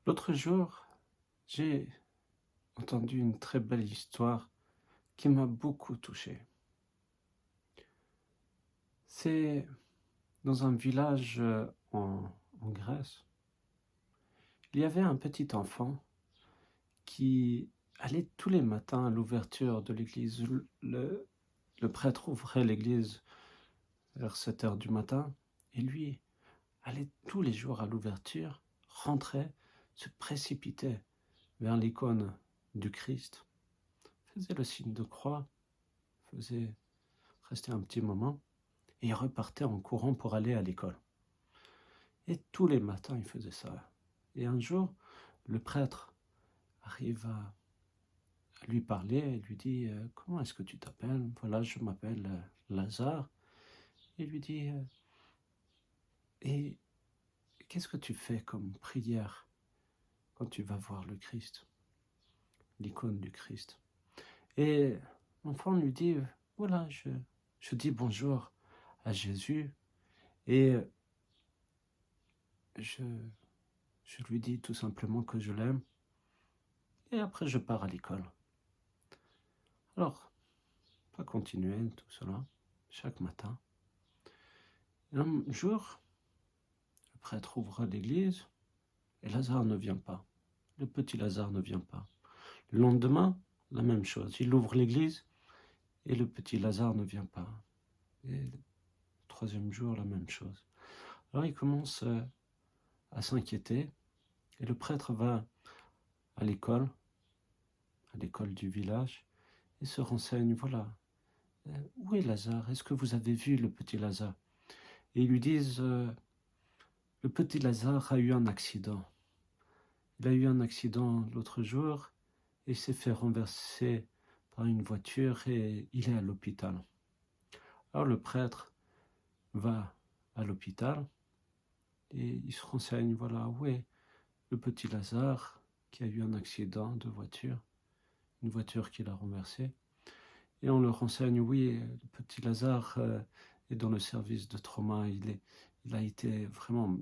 L'autre jour, j'ai entendu une très belle histoire qui m'a beaucoup touché. C'est dans un village en Grèce. Il y avait un petit enfant qui allait tous les matins à l'ouverture de l'église. Le prêtre ouvrait l'église vers 7 heures du matin et lui allait tous les jours à l'ouverture, rentrait, se précipitait vers l'icône du Christ, faisait le signe de croix, faisait rester un petit moment, et il repartait en courant pour aller à l'école. Et tous les matins, il faisait ça. Et un jour, le prêtre arrive à lui parler et lui dit comment est-ce que tu t'appelles? Voilà, je m'appelle Lazare. Et lui dit et qu'est-ce que tu fais comme prière quand tu vas voir le Christ, l'icône du Christ? Et l'enfant lui dit voilà, je dis bonjour à Jésus et je, je lui dis tout simplement que je l'aime et après je pars à l'école. Alors, on va continuer tout cela chaque matin. Et un jour, le prêtre ouvre l'église et Lazare ne vient pas. Le petit Lazare ne vient pas. Le lendemain, la même chose. Il ouvre l'église et le petit Lazare ne vient pas. Et le troisième jour, la même chose. Alors il commence à s'inquiéter et le prêtre va à l'école du village et se renseigne, voilà, où est Lazare? Est-ce que vous avez vu le petit Lazare? Et ils lui disent, le petit Lazare a eu un accident. Il a eu un accident l'autre jour et s'est fait renverser par une voiture et il est à l'hôpital. Alors le prêtre va à l'hôpital et il se renseigne, voilà, où est le petit Lazare qui a eu un accident de voiture, une voiture qui l'a renversé. Et on le renseigne, oui, le petit Lazare est dans le service de trauma, il a été vraiment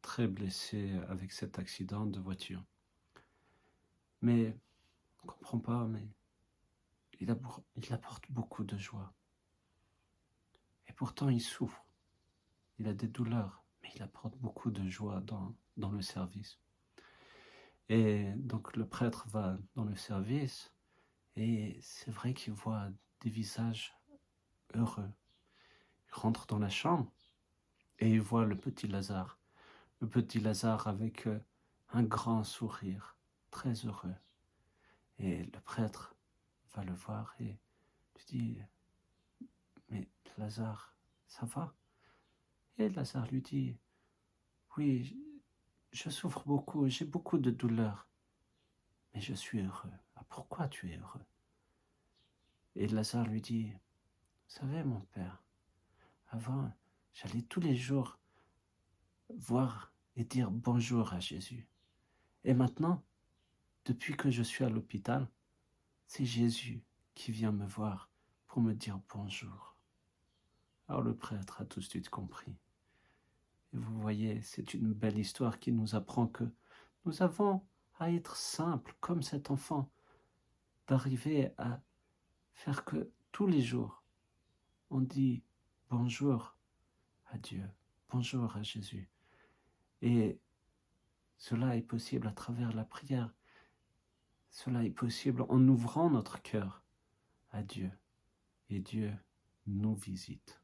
très blessé avec cet accident de voiture. Mais on ne comprend pas, mais il apporte beaucoup de joie. Et pourtant, il souffre, il a des douleurs, mais il apporte beaucoup de joie dans le service. Et donc le prêtre va dans le service, et c'est vrai qu'il voit des visages heureux. Il rentre dans la chambre, et il voit le petit Lazare avec un grand sourire, très heureux. Et le prêtre va le voir et lui dit mais Lazare, ça va? Et Lazare lui dit oui, je souffre beaucoup, j'ai beaucoup de douleurs, mais je suis heureux. Ah, pourquoi tu es heureux? Et Lazare lui dit vous savez mon père, avant j'allais tous les jours voir et dire bonjour à Jésus. Et maintenant, depuis que je suis à l'hôpital, c'est Jésus qui vient me voir pour me dire bonjour. Alors le prêtre a tout de suite compris. Et vous voyez, c'est une belle histoire qui nous apprend que nous avons à être simples comme cet enfant, d'arriver à faire que tous les jours, on dit bonjour à Dieu, bonjour à Jésus. Et cela est possible à travers la prière. Cela est possible en ouvrant notre cœur à Dieu. Et Dieu nous visite.